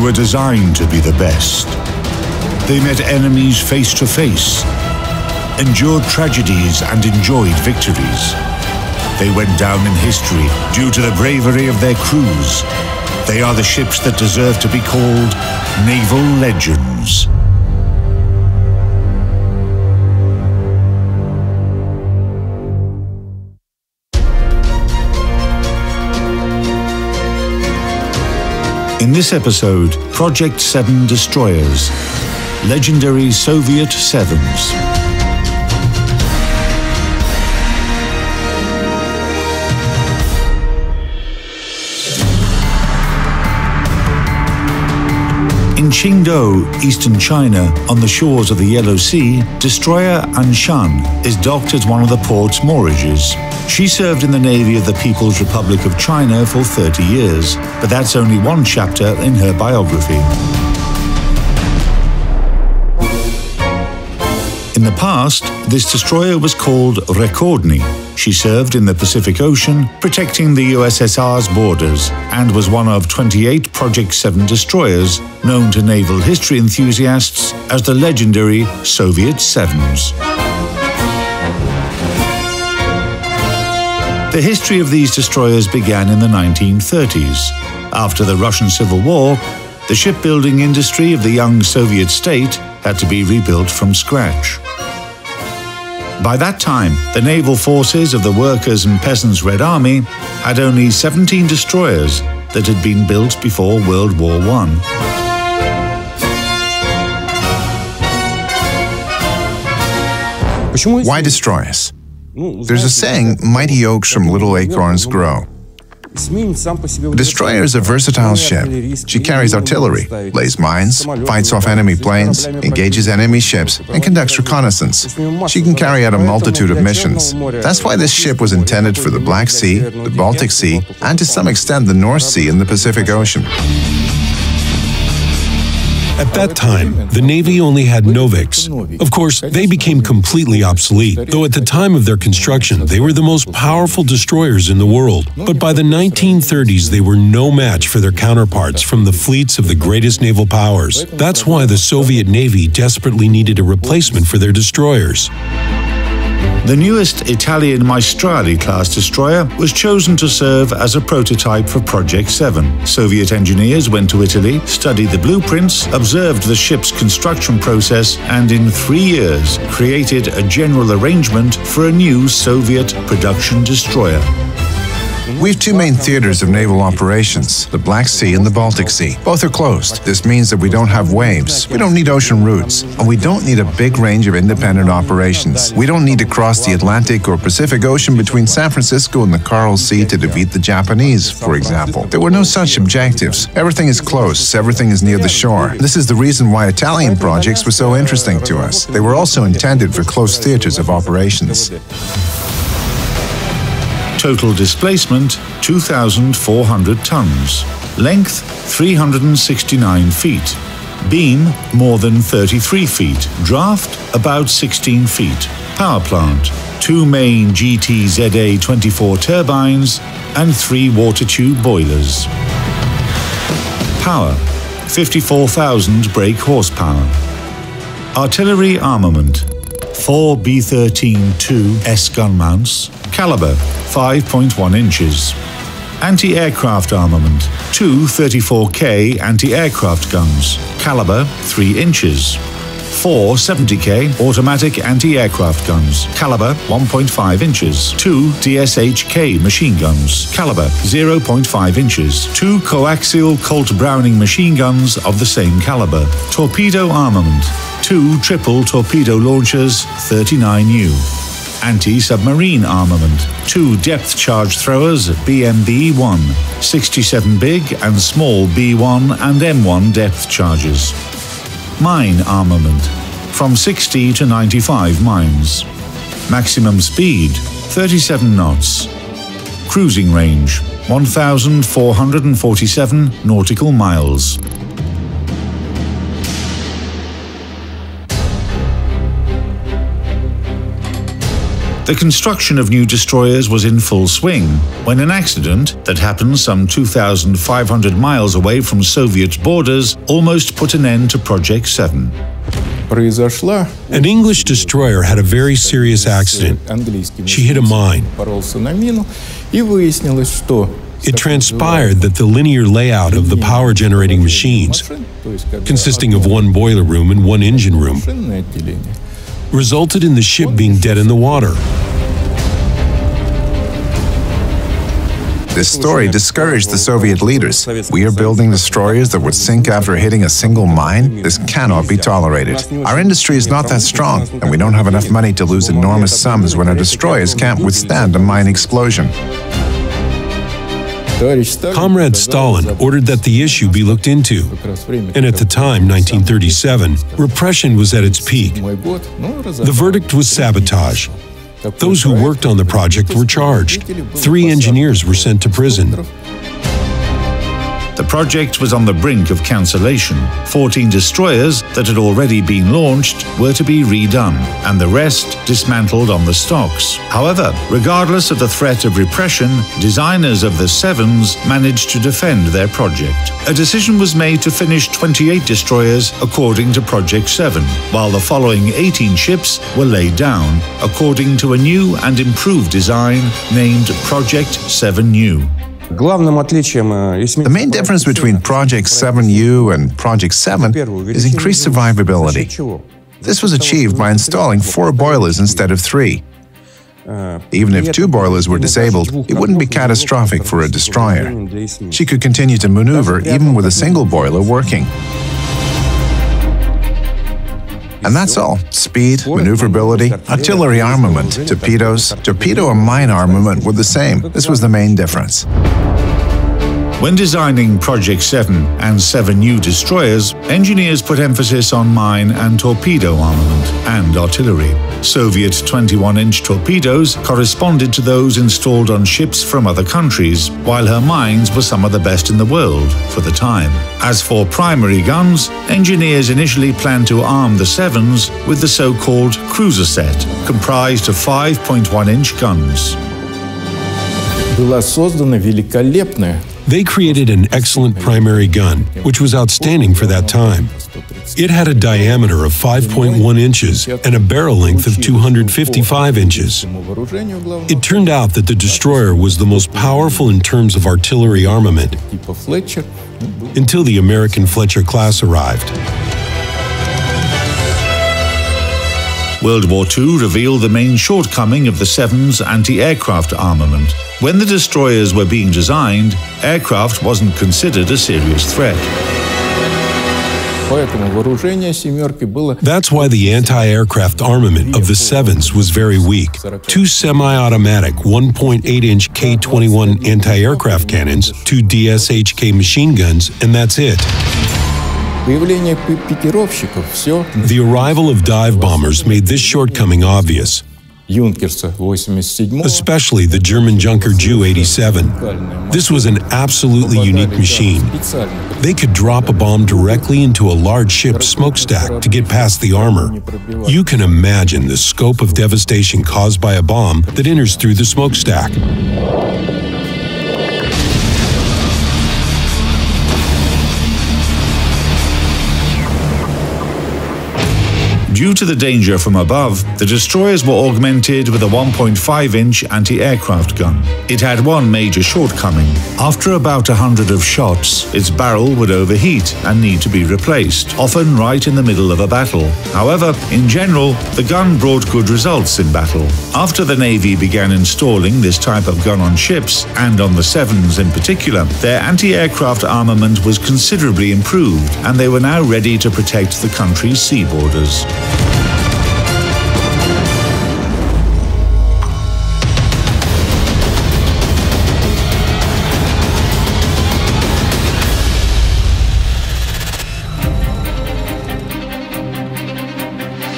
were designed to be the best. They met enemies face to face, endured tragedies and enjoyed victories. They went down in history due to the bravery of their crews. They are the ships that deserve to be called naval legends. In this episode, Project 7 destroyers, legendary Soviet Sevens. In Qingdao, eastern China, on the shores of the Yellow Sea, destroyer Anshan is docked at one of the port's moorages. She served in the Navy of the People's Republic of China for 30 years, but that's only one chapter in her biography. In the past, this destroyer was called Rekordny. She served in the Pacific Ocean, protecting the USSR's borders, and was one of 28 Project 7 destroyers, known to naval history enthusiasts as the legendary Soviet Sevens. The history of these destroyers began in the 1930s. After the Russian Civil War, the shipbuilding industry of the young Soviet state had to be rebuilt from scratch. By that time, the naval forces of the Workers' and Peasants' Red Army had only 17 destroyers that had been built before World War I. Why destroyers? There's a saying, mighty oaks from little acorns grow. A destroyer is a versatile ship. She carries artillery, lays mines, fights off enemy planes, engages enemy ships, and conducts reconnaissance. She can carry out a multitude of missions. That's why this ship was intended for the Black Sea, the Baltic Sea, and to some extent the North Sea and the Pacific Ocean. At that time, the Navy only had Noviks. Of course, they became completely obsolete, though at the time of their construction, they were the most powerful destroyers in the world. But by the 1930s, they were no match for their counterparts from the fleets of the greatest naval powers. That's why the Soviet Navy desperately needed a replacement for their destroyers. The newest Italian Maestrale-class destroyer was chosen to serve as a prototype for Project 7. Soviet engineers went to Italy, studied the blueprints, observed the ship's construction process, and in 3 years created a general arrangement for a new Soviet production destroyer. We have two main theaters of naval operations, the Black Sea and the Baltic Sea. Both are closed. This means that we don't have waves, we don't need ocean routes, and we don't need a big range of independent operations. We don't need to cross the Atlantic or Pacific Ocean between San Francisco and the Coral Sea to defeat the Japanese, for example. There were no such objectives. Everything is close, everything is near the shore. This is the reason why Italian projects were so interesting to us. They were also intended for close theaters of operations. Total displacement, 2,400 tons. Length, 369 feet. Beam, more than 33 feet. Draft, about 16 feet. Power plant, 2 main GTZA-24 turbines and 3 water tube boilers. Power, 54,000 brake horsepower. Artillery armament, 4 B-13-2S gun mounts. Caliber, 5.1 inches. Anti-aircraft armament, 2 34K anti-aircraft guns. Caliber, 3 inches. 4 70K automatic anti-aircraft guns. Caliber, 1.5 inches. 2 DSHK machine guns. Caliber, 0.5 inches. 2 coaxial Colt Browning machine guns of the same caliber. Torpedo armament, 2 triple torpedo launchers, 39U. Anti-submarine armament, 2 depth charge throwers BMB-1, 67 big and small B-1 and M-1 depth charges. Mine armament, from 60 to 95 mines. Maximum speed, 37 knots. Cruising range, 1,447 nautical miles. The construction of new destroyers was in full swing when an accident that happened some 2,500 miles away from Soviet borders almost put an end to Project 7. An English destroyer had a very serious accident. She hit a mine. It transpired that the linear layout of the power generating machines, consisting of one boiler room and one engine room, resulted in the ship being dead in the water. This story discouraged the Soviet leaders. We are building destroyers that would sink after hitting a single mine? This cannot be tolerated. Our industry is not that strong, and we don't have enough money to lose enormous sums when our destroyers can't withstand a mine explosion. Comrade Stalin ordered that the issue be looked into, and at the time, 1937, repression was at its peak. The verdict was sabotage. Those who worked on the project were charged. 3 engineers were sent to prison. The project was on the brink of cancellation. 14 destroyers that had already been launched were to be redone, and the rest dismantled on the stocks. However, regardless of the threat of repression, designers of the Sevens managed to defend their project. A decision was made to finish 28 destroyers according to Project 7, while the following 18 ships were laid down according to a new and improved design named Project 7U. The main difference between Project 7U and Project 7 is increased survivability. This was achieved by installing 4 boilers instead of 3. Even if 2 boilers were disabled, it wouldn't be catastrophic for a destroyer. She could continue to maneuver even with a single boiler working. And that's all. Speed, maneuverability, artillery armament, torpedoes, torpedo and mine armament were the same. This was the main difference. When designing Project 7 and 7U destroyers, engineers put emphasis on mine and torpedo armament and artillery. Soviet 21-inch torpedoes corresponded to those installed on ships from other countries, while her mines were some of the best in the world for the time. As for primary guns, engineers initially planned to arm the Sevens with the so-called cruiser set, comprised of 5.1-inch guns. They created an excellent primary gun, which was outstanding for that time. It had a diameter of 5.1 inches and a barrel length of 255 inches. It turned out that the destroyer was the most powerful in terms of artillery armament until the American Fletcher class arrived. World War II revealed the main shortcoming of the Seven's anti-aircraft armament. When the destroyers were being designed, aircraft wasn't considered a serious threat. That's why the anti-aircraft armament of the Sevens was very weak. 2 semi-automatic 1.8-inch K-21 anti-aircraft cannons, 2 DSHK machine guns, and that's it. The arrival of dive bombers made this shortcoming obvious, especially the German Junker Ju-87. This was an absolutely unique machine. They could drop a bomb directly into a large ship's smokestack to get past the armor. You can imagine the scope of devastation caused by a bomb that enters through the smokestack. Due to the danger from above, the destroyers were augmented with a 1.5-inch anti-aircraft gun. It had one major shortcoming. After about 100 of shots, its barrel would overheat and need to be replaced, often right in the middle of a battle. However, in general, the gun brought good results in battle. After the Navy began installing this type of gun on ships, and on the Sevens in particular, their anti-aircraft armament was considerably improved, and they were now ready to protect the country's sea borders.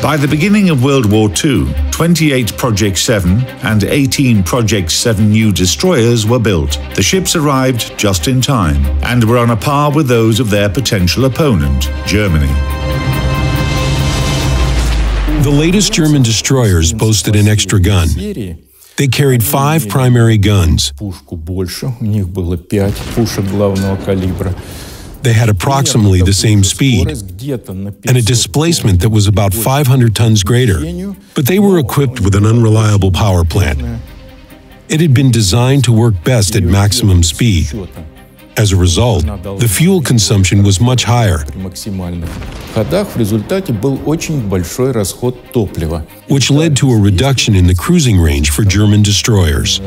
By the beginning of World War II, 28 Project 7 and 18 Project 7U destroyers were built. The ships arrived just in time and were on a par with those of their potential opponent, Germany. The latest German destroyers boasted an extra gun. They carried 5 primary guns. They had approximately the same speed and a displacement that was about 500 tons greater, but they were equipped with an unreliable power plant. It had been designed to work best at maximum speed. As a result, the fuel consumption was much higher, which led to a reduction in the cruising range for German destroyers.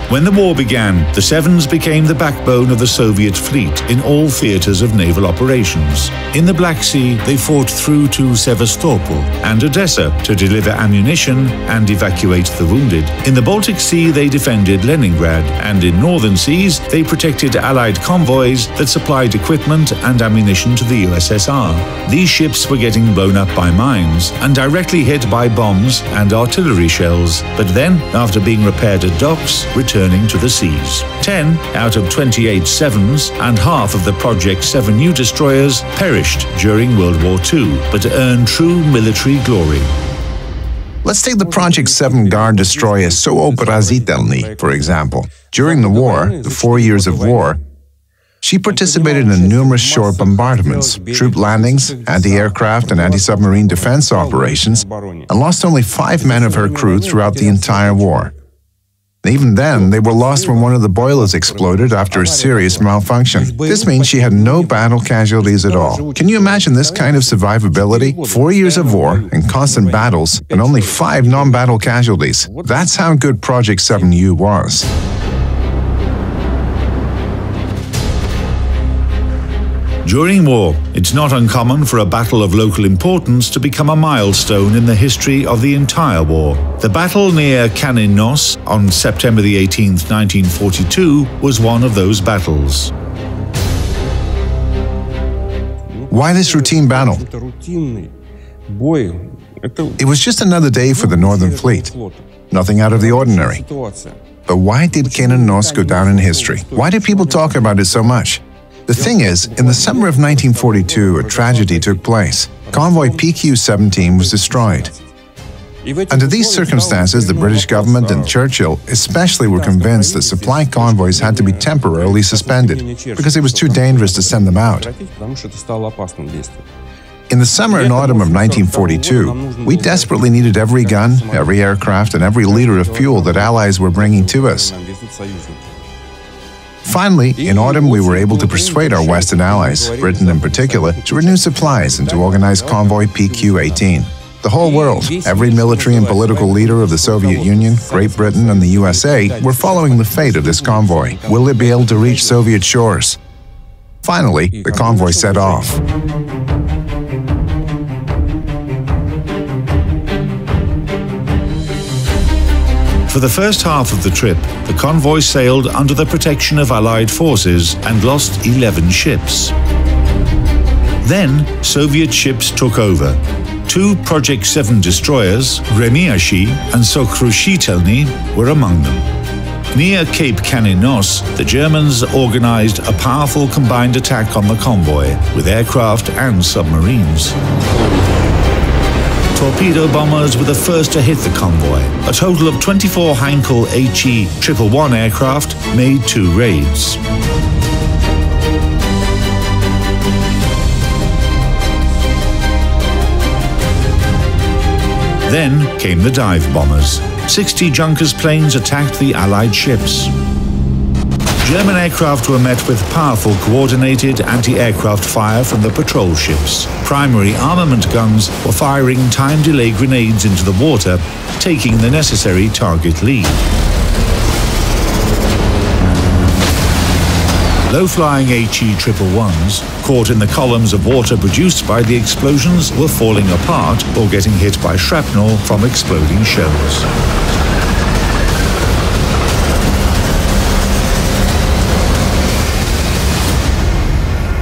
When the war began, the Sevens became the backbone of the Soviet fleet in all theaters of naval operations. In the Black Sea, they fought through to Sevastopol and Odessa to deliver ammunition and evacuate the wounded. In the Baltic Sea, they defended Leningrad, and in northern seas, they protected Allied convoys that supplied equipment and ammunition to the USSR. These ships were getting blown up by mines and directly hit by bombs and artillery shells, but then, after being repaired at docks, returning to the seas. 10 out of 28 Sevens and half of the Project 7U destroyers perished during World War II, but earned true military glory. Let's take the Project 7 Guard destroyer Soviets and Italy, for example. During the war, the 4 years of war, she participated in numerous shore bombardments, troop landings, anti-aircraft and anti-submarine defense operations, and lost only 5 men of her crew throughout the entire war. Even then, they were lost when one of the boilers exploded after a serious malfunction. This means she had no battle casualties at all. Can you imagine this kind of survivability? 4 years of war and constant battles, and only 5 non-battle casualties. That's how good Project 7U was. During war, it's not uncommon for a battle of local importance to become a milestone in the history of the entire war. The battle near Kaninos on September the 18th, 1942 was one of those battles. Why this routine battle? It was just another day for the Northern Fleet. Nothing out of the ordinary. But why did Kaninos go down in history? Why do people talk about it so much? The thing is, in the summer of 1942, a tragedy took place. Convoy PQ-17 was destroyed. Under these circumstances, the British government and Churchill especially were convinced that supply convoys had to be temporarily suspended because it was too dangerous to send them out. In the summer and autumn of 1942, we desperately needed every gun, every aircraft, and every liter of fuel that Allies were bringing to us. Finally, in autumn, we were able to persuade our Western allies, Britain in particular, to renew supplies and to organize Convoy PQ-18. The whole world, every military and political leader of the Soviet Union, Great Britain, and the USA were following the fate of this convoy. Will it be able to reach Soviet shores? Finally, the convoy set off. For the first half of the trip, the convoy sailed under the protection of Allied forces and lost 11 ships. Then, Soviet ships took over. 2 Project 7 destroyers, Gremyashchiy and Soviet were among them. Near Cape Kaninos, the Germans organized a powerful combined attack on the convoy with aircraft and submarines. Torpedo bombers were the first to hit the convoy. A total of 24 Heinkel HE-111 aircraft made 2 raids. Then came the dive bombers. 60 Junkers planes attacked the Allied ships. German aircraft were met with powerful coordinated anti-aircraft fire from the patrol ships. Primary armament guns were firing time-delay grenades into the water, taking the necessary target lead. Low-flying HE-111s, caught in the columns of water produced by the explosions, were falling apart or getting hit by shrapnel from exploding shells.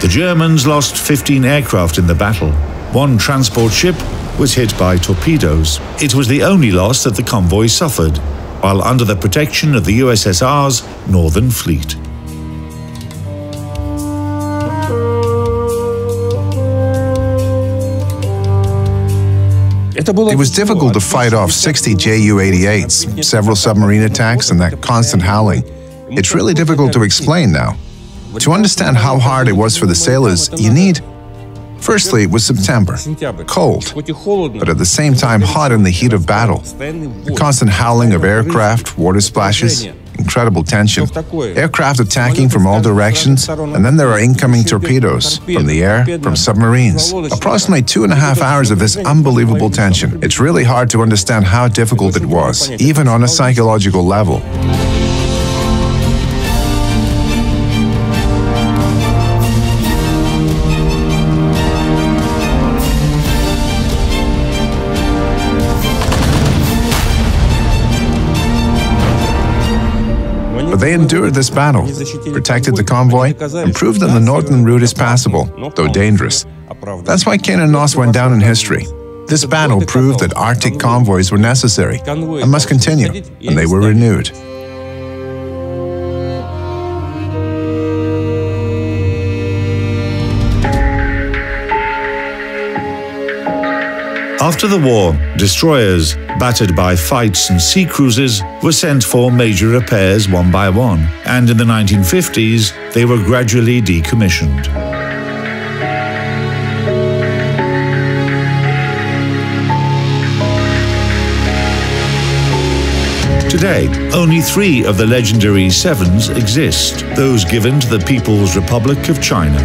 The Germans lost 15 aircraft in the battle. 1 transport ship was hit by torpedoes. It was the only loss that the convoy suffered, while under the protection of the USSR's Northern Fleet. It was difficult to fight off 60 Ju-88s, several submarine attacks, and that constant howling. It's really difficult to explain now. To understand how hard it was for the sailors, you need... Firstly, it was September, cold, but at the same time hot in the heat of battle. The constant howling of aircraft, water splashes, incredible tension. Aircraft attacking from all directions, and then there are incoming torpedoes, from the air, from submarines. Approximately 2.5 hours of this unbelievable tension. It's really hard to understand how difficult it was, even on a psychological level. But they endured this battle, protected the convoy, and proved that the northern route is passable, though dangerous. That's why Cain and Nos went down in history. This battle proved that Arctic convoys were necessary and must continue, and they were renewed. After the war, destroyers, battered by fights and sea cruises, were sent for major repairs one by one, and in the 1950s, they were gradually decommissioned. Today, only 3 of the legendary Sevens exist, those given to the People's Republic of China.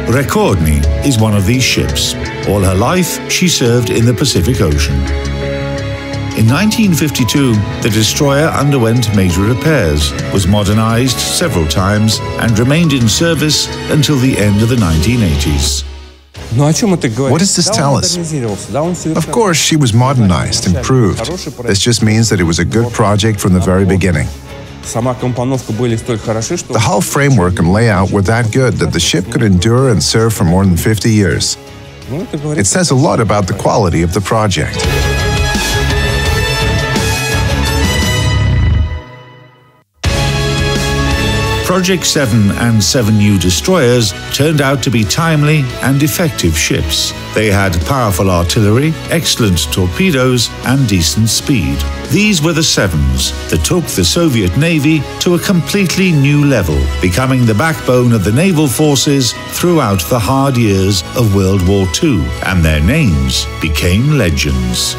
Rekordny is one of these ships. All her life, she served in the Pacific Ocean. In 1952, the destroyer underwent major repairs, was modernized several times, and remained in service until the end of the 1980s. What does this tell us? Of course, she was modernized, improved. This just means that it was a good project from the very beginning. The hull framework and layout were that good that the ship could endure and serve for more than 50 years. It says a lot about the quality of the project. Project 7 and 7 new destroyers turned out to be timely and effective ships. They had powerful artillery, excellent torpedoes, and decent speed. These were the Sevens that took the Soviet Navy to a completely new level, becoming the backbone of the naval forces throughout the hard years of World War II, and their names became legends.